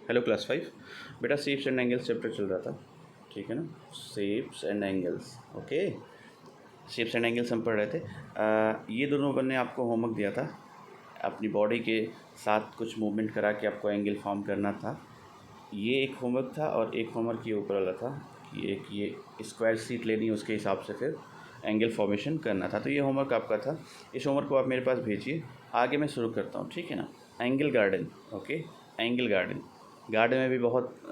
Hello class 5। बेटा shapes and angles chapter चल रहा था, ठीक है ना। Shapes and angles, okay. Shapes and angles हम पढ़ रहे थे। ये दोनों मैंने आपको होमवर्क दिया था, अपनी बॉडी के साथ कुछ मूवमेंट करा के आपको एंगल फॉर्म करना था। ये एक होमवर्क था और एक होमवर्क ये ऊपर वाला था कि एक ये स्क्वायर शीट लेनी, उसके हिसाब से फिर एंगल फॉर्मेशन करना था। तो ये होमवर्क आपका था, इस होमवर्क को आप मेरे पास भेजिए। आगे मैं शुरू करता हूँ, ठीक है ना। Angle garden, okay. Angle garden, garden में भी बहुत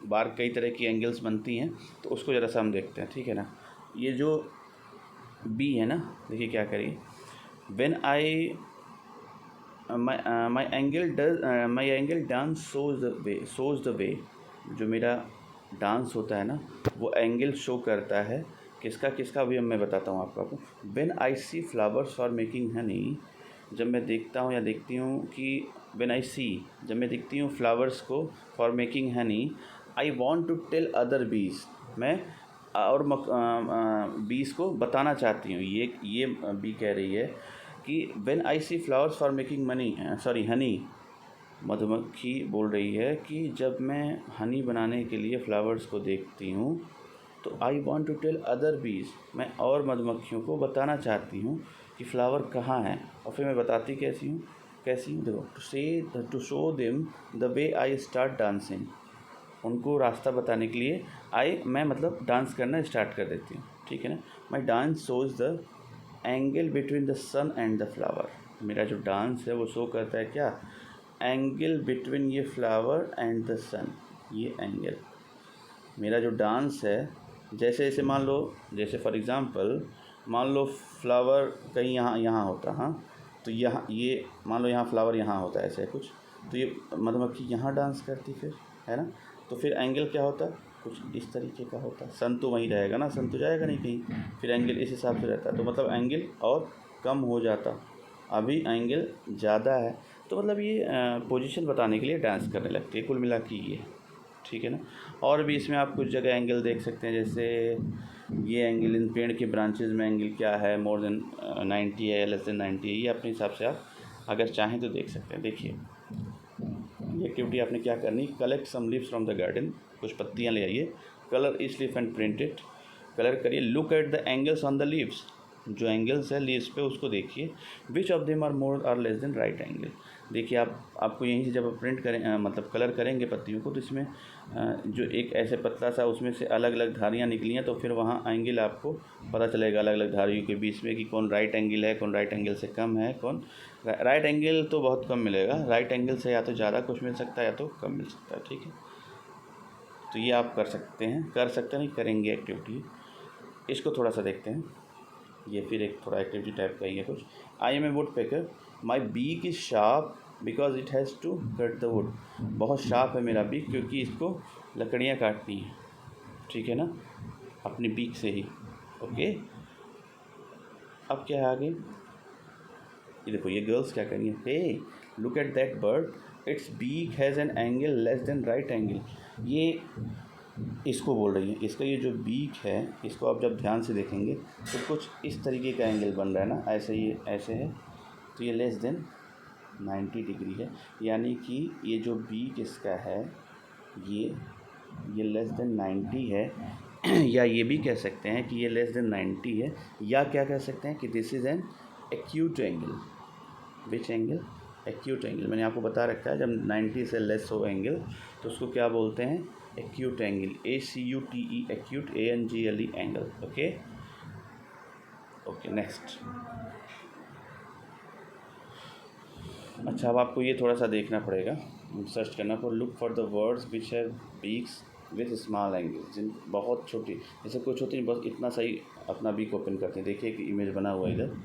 बार कई तरह की एंगल्स बनती हैं, तो उसको ज़रा सा हम देखते हैं, ठीक है ना। ये जो बी है ना, देखिए क्या करिए। When I my angle dance shows the way, जो मेरा डांस होता है ना, वो एंगल शो करता है किसका किसका, अभी मैं बताता हूँ आपको। When I see flowers for making honey, जब मैं देखता हूँ या देखती हूँ कि व्हेन आई सी, जब मैं देखती हूँ फ्लावर्स को for making honey, I want to tell other bees, मैं और बीज को बताना चाहती हूँ। ये बी कह रही है कि when I see flowers for making honey, मधुमक्खी बोल रही है कि जब मैं हनी बनाने के लिए फ्लावर्स को देखती हूँ तो I want to tell other bees, मैं और मधुमक्खियों को बताना चाहती हूँ कि फ्लावर कहाँ है। और फिर मैं बताती कैसी हूँ देखो, to show them the way I start dancing, उनको रास्ता बताने के लिए मैं मतलब डांस करना स्टार्ट कर देती हूँ, ठीक है ना। My dance shows the angle between the sun and the flower, मेरा जो डांस है वो शो करता है क्या, एंगल बिटवीन ये फ्लावर एंड द सन। ये एंगल मेरा जो डांस है, जैसे जैसे मान लो, जैसे फॉर एग्ज़ाम्पल मान लो फ्लावर कहीं यहाँ होता, हाँ, तो यहाँ ये मान लो यहाँ फ्लावर यहाँ होता है ऐसे कुछ, तो ये मधुमक्खी यहाँ डांस करती फिर, है ना। तो फिर एंगल क्या होता, कुछ इस तरीके का होता। सन तो वहीं रहेगा ना, सन तो जाएगा नहीं कहीं, फिर एंगल इस हिसाब से रहता। तो मतलब एंगल और कम हो जाता, अभी एंगल ज़्यादा है, तो मतलब ये पोजीशन बताने के लिए डांस करने लगती है। कुल मिला के ये, ठीक है ना। और भी इसमें आप कुछ जगह एंगल देख सकते हैं, जैसे ये एंगल इन पेड़ के ब्रांचेज में एंगल क्या है, मोर देन 90 है, लेस देन 90 है। ये अपने हिसाब से आप अगर चाहें तो देख सकते हैं। देखिए ये एक्टिविटी आपने क्या करनी, collect some leaves from the garden, कुछ पत्तियाँ ले आइए, colour each leaf and print it, colour करिए, look at the angles on the leaves, जो एंगल्स है लीव्स पे उसको देखिए, which of them are more और लेस देन राइट एंगल। देखिए आपको यहीं से जब आप प्रिंट करें मतलब कलर करेंगे पत्तियों को, तो इसमें जो एक ऐसे पतला सा उसमें से अलग अलग धारियाँ निकली हैं, तो फिर वहाँ एंगल आपको पता चलेगा अलग अलग धारियों के बीच में कि कौन राइट एंगल है, कौन राइट एंगल से कम है, कौन राइट एंगल तो बहुत कम मिलेगा, राइट एंगल से या तो ज़्यादा कुछ मिल सकता है या तो कम मिल सकता है, ठीक है। तो ये आप कर सकते हैं नहीं, करेंगे एक्टिविटी। इसको थोड़ा सा देखते हैं, ये फिर एक थोड़ा एक्टिविटी टाइप का ही है कुछ। I am a woodpecker, my beak is sharp because it has to cut the wood, बहुत शार्प है मेरा बीक क्योंकि इसको लकड़ियाँ काटनी हैं, ठीक है ना, अपनी बीक से ही, ओके। अब क्या है आगे, ये देखो ये गर्ल्स क्या करेंगी, hey look at that bird its beak has an angle less than right angle, ये इसको बोल रही है। इसका ये जो बीक है, इसको आप जब ध्यान से देखेंगे तो कुछ इस तरीके का एंगल बन रहा है ना, ऐसे ये ऐसे है, तो ये लेस देन 90 डिग्री है, यानी कि ये जो बीक इसका है ये लेस देन 90 है या ये भी कह सकते हैं कि ये लेस देन 90 है, या क्या कह सकते हैं कि this is an acute angle. Which angle, acute angle. मैंने आपको बता रखा है जब 90 से लेस हो एंगल तो उसको क्या बोलते हैं, acute angle, ACUTE, acute, ANGLE angle, okay. Okay next. अच्छा अब आपको ये थोड़ा सा देखना पड़ेगा, सर्च करना पर look for the words which have beaks with small angle, जिन बहुत छोटी, जैसे कुछ होती है बस इतना सही अपना बीक ओपन करते हैं। देखिए कि इमेज बना हुआ है इधर,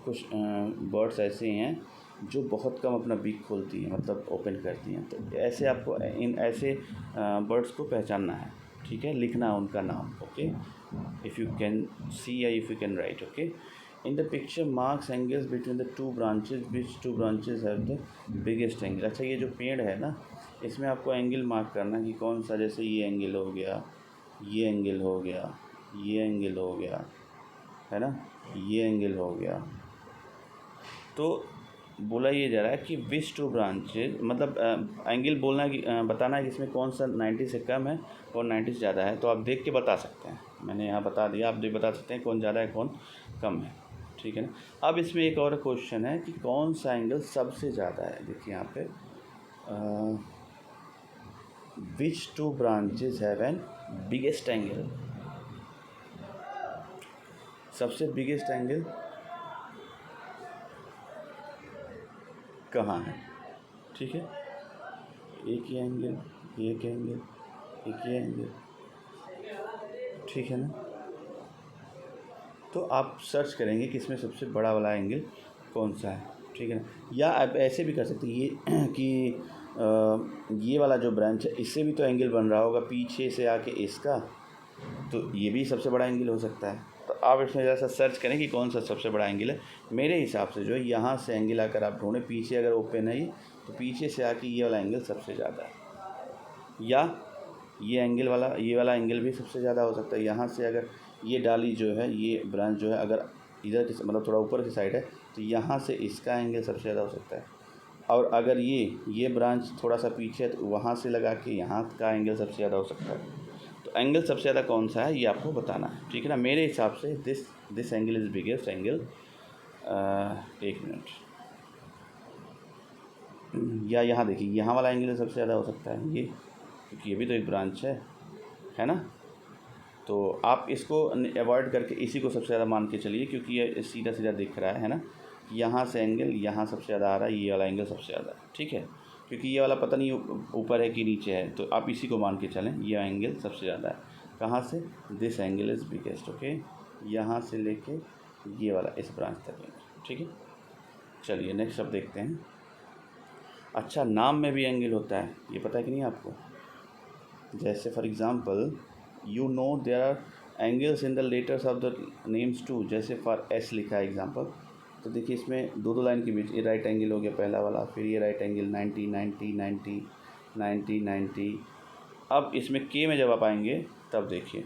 कुछ बर्ड्स ऐसे हैं जो बहुत कम अपना बीक खोलती हैं, मतलब ओपन करती हैं। तो ऐसे आपको इन ऐसे बर्ड्स को पहचानना है, ठीक है, लिखना उनका नाम, okay. If you can see या if you can write, okay. In the picture marks angles between the two branches, which two branches have the biggest angle. अच्छा ये जो पेड़ है ना, इसमें आपको एंगल मार्क करना कि कौन सा, जैसे ये एंगल हो गया, ये एंगल हो गया, ये एंगल हो गया, है ना, ये एंगल हो गया। तो बोला ये जा रहा है कि विच टू ब्रांचेज, मतलब एंगल बोलना है कि बताना है कि इसमें कौन सा 90 से कम है और 90 से ज़्यादा है। तो आप देख के बता सकते हैं, मैंने यहाँ बता दिया, आप देख बता सकते हैं कौन ज़्यादा है कौन कम है, ठीक है ना। अब इसमें एक और क्वेश्चन है कि कौन सा एंगल सबसे ज़्यादा है। देखिए यहाँ पे which two branches have an biggest angle, सबसे बिगेस्ट एंगल कहाँ है, ठीक है। एक ही एंगल, एक एंगल, एक ही एंगल, ठीक है ना। तो आप सर्च करेंगे कि इसमें सबसे बड़ा वाला एंगल कौन सा है, ठीक है ना। या आप ऐसे भी कर सकते हैं ये कि ये वाला जो ब्रांच है इससे भी तो एंगल बन रहा होगा पीछे से आके इसका, तो ये भी सबसे बड़ा एंगल हो सकता है। तो आप इसमें जैसा सर्च करें कि कौन सा सबसे बड़ा एंगल है। मेरे हिसाब से जो है यहाँ से एंगल आकर आप ढूंढें, पीछे अगर ओपन है ये तो पीछे से आके ये वाला एंगल सबसे ज़्यादा है, या ये एंगल वाला, ये वाला एंगल भी सबसे ज़्यादा हो सकता है। यहाँ से अगर ये डाली जो है, ये ब्रांच जो है अगर इधर की मतलब थोड़ा ऊपर की साइड है तो यहाँ से इसका एंगल सबसे ज़्यादा हो सकता है। और अगर ये ब्रांच थोड़ा सा पीछे है तो वहाँ से लगा के यहाँ का एंगल सबसे ज़्यादा हो सकता है। तो एंगल सबसे ज़्यादा कौन सा है ये आपको बताना है, ठीक है ना। मेरे हिसाब से this angle is biggest angle. एक मिनट, या यहाँ देखिए यहाँ वाला एंगल सबसे ज़्यादा हो सकता है ये, क्योंकि ये भी तो एक ब्रांच है ना। तो आप इसको अवॉइड करके इसी को सबसे ज़्यादा मान के चलिए, क्योंकि ये सीधा सीधा दिख रहा है ना। यहाँ से एंगल यहाँ सबसे ज़्यादा आ रहा है, ये वाला एंगल सबसे ज़्यादा है, ठीक है। क्योंकि ये वाला पता नहीं ऊपर है कि नीचे है, तो आप इसी को मान के चलें, ये एंगल सबसे ज़्यादा है। कहाँ से? This angle is biggest, okay. यहाँ से लेके ये वाला इस ब्रांच तक एंगल, ठीक है। चलिए नेक्स्ट अब देखते हैं। अच्छा, नाम में भी एंगल होता है, ये पता है कि नहीं आपको। जैसे for example you know there are angles in the letters of the names too. जैसे फॉर एस लिखा है एग्जाम्पल, तो देखिए इसमें दो लाइन के बीच ये राइट एंगल हो गया पहला वाला, फिर ये राइट एंगल 90 90 90 90 90। अब इसमें के में जब आप आएंगे तब देखिए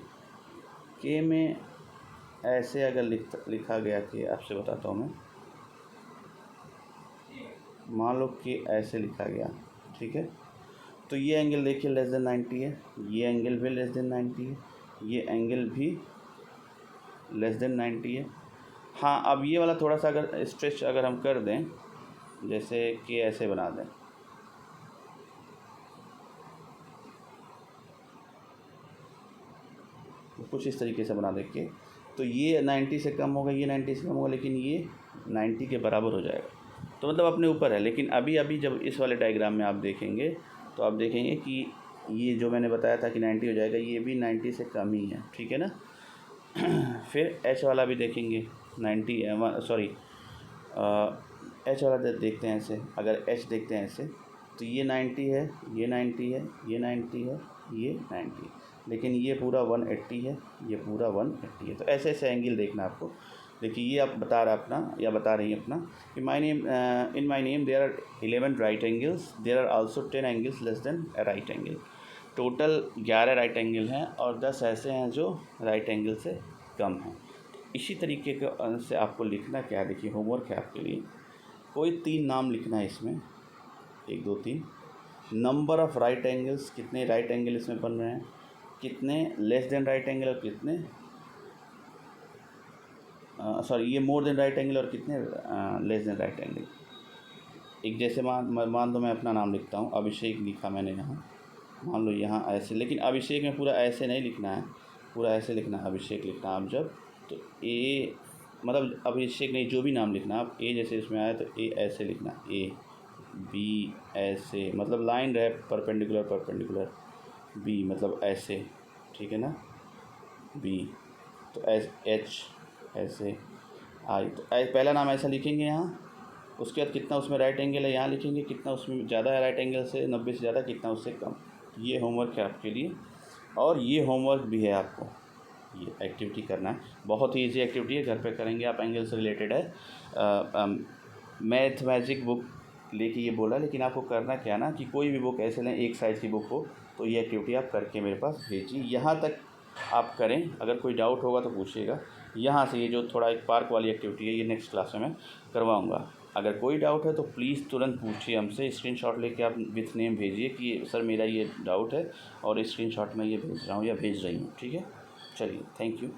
के में ऐसे अगर लिखा गया कि आपसे बताता हूँ मैं, मान लो कि ऐसे लिखा गया, ठीक है। तो ये एंगल देखिए लेस देन 90 है, ये एंगल भी लेस देन 90 है, ये एंगल भी लेस देन 90 है। हाँ, अब ये वाला थोड़ा सा अगर स्ट्रेच अगर हम कर दें, जैसे कि ऐसे बना दें, तो कुछ इस तरीके से बना दें के, तो ये 90 से कम होगा, ये 90 से कम होगा, लेकिन ये 90 के बराबर हो जाएगा। तो मतलब अपने ऊपर है। लेकिन अभी जब इस वाले डायग्राम में आप देखेंगे तो आप देखेंगे कि ये जो मैंने बताया था कि 90 हो जाएगा, ये भी 90 से कम ही है, ठीक है ना। फिर एच वाला भी देखेंगे 90, सॉरी एच वाला देखते हैं ऐसे, अगर एच देखते हैं ऐसे तो ये 90 है, ये 90 है, ये 90 है, ये 90, लेकिन ये पूरा 180 है, ये पूरा 180 है। तो ऐसे ऐसे एंगल देखना आपको। देखिए ये आप बता रहा अपना या बता रही हैं अपना कि in my name there are 11 right angles, there are also 10 angles less than right angle. Total 11 right angle हैं और 10 ऐसे हैं जो राइट एंगल से कम हैं। इसी तरीके से आपको लिखना क्या है, देखिए होमवर्क है आपके लिए, कोई 3 नाम लिखना है इसमें, 1 2 3, नंबर ऑफ़ राइट एंगल्स, कितने राइट एंगल इसमें बन रहे हैं, कितने लेस देन राइट एंगल और कितने सॉरी ये मोर देन राइट एंगल और कितने लेस देन राइट एंगल। एक जैसे मान लो मैं अपना नाम लिखता हूँ, अभिषेक लिखा मैंने यहाँ, मान लो यहाँ ऐसे, लेकिन अभिषेक में पूरा ऐसे नहीं लिखना है, पूरा ऐसे लिखना है अभिषेक लिखना है आप जब, तो ए मतलब अभिषेक नहीं, जो भी नाम लिखना आप, ए जैसे इसमें आया तो ए ऐसे लिखना, ए बी ऐसे, मतलब लाइन रहे परपेंडिकुलर परपेंडिकुलर, बी मतलब ऐसे, ठीक है ना, बी तो एच ऐसे, आई तो पहला नाम ऐसा लिखेंगे यहाँ। उसके बाद कितना उसमें राइट एंगल है यहाँ लिखेंगे, कितना उसमें ज़्यादा है राइट एंगल से 90 से ज़्यादा, कितना उससे कम। ये होमवर्क है आपके लिए, और ये होमवर्क भी है आपको, ये एक्टिविटी करना है। बहुत ही ईजी एक्टिविटी है, घर पे करेंगे आप, एंगल से रिलेटेड है। मैथ मैजिक बुक लेके ये बोला, लेकिन आपको करना क्या ना कि कोई भी बुक ऐसे लें, एक साइज़ की बुक हो, तो ये एक्टिविटी आप करके मेरे पास भेजिए। यहाँ तक आप करें, अगर कोई डाउट होगा तो पूछिएगा। यहाँ से ये जो थोड़ा एक पार्क वाली एक्टिविटी है, ये नेक्स्ट क्लास में मैं करवाऊँगा। अगर कोई डाउट है तो प्लीज़ तुरंत पूछिए हमसे, स्क्रीनशॉट लेके आप विथ नेम भेजिए कि सर मेरा ये डाउट है और स्क्रीनशॉट में ये भेज रहा हूँ या भेज रही हूँ। ठीक है, चलिए, थैंक यू।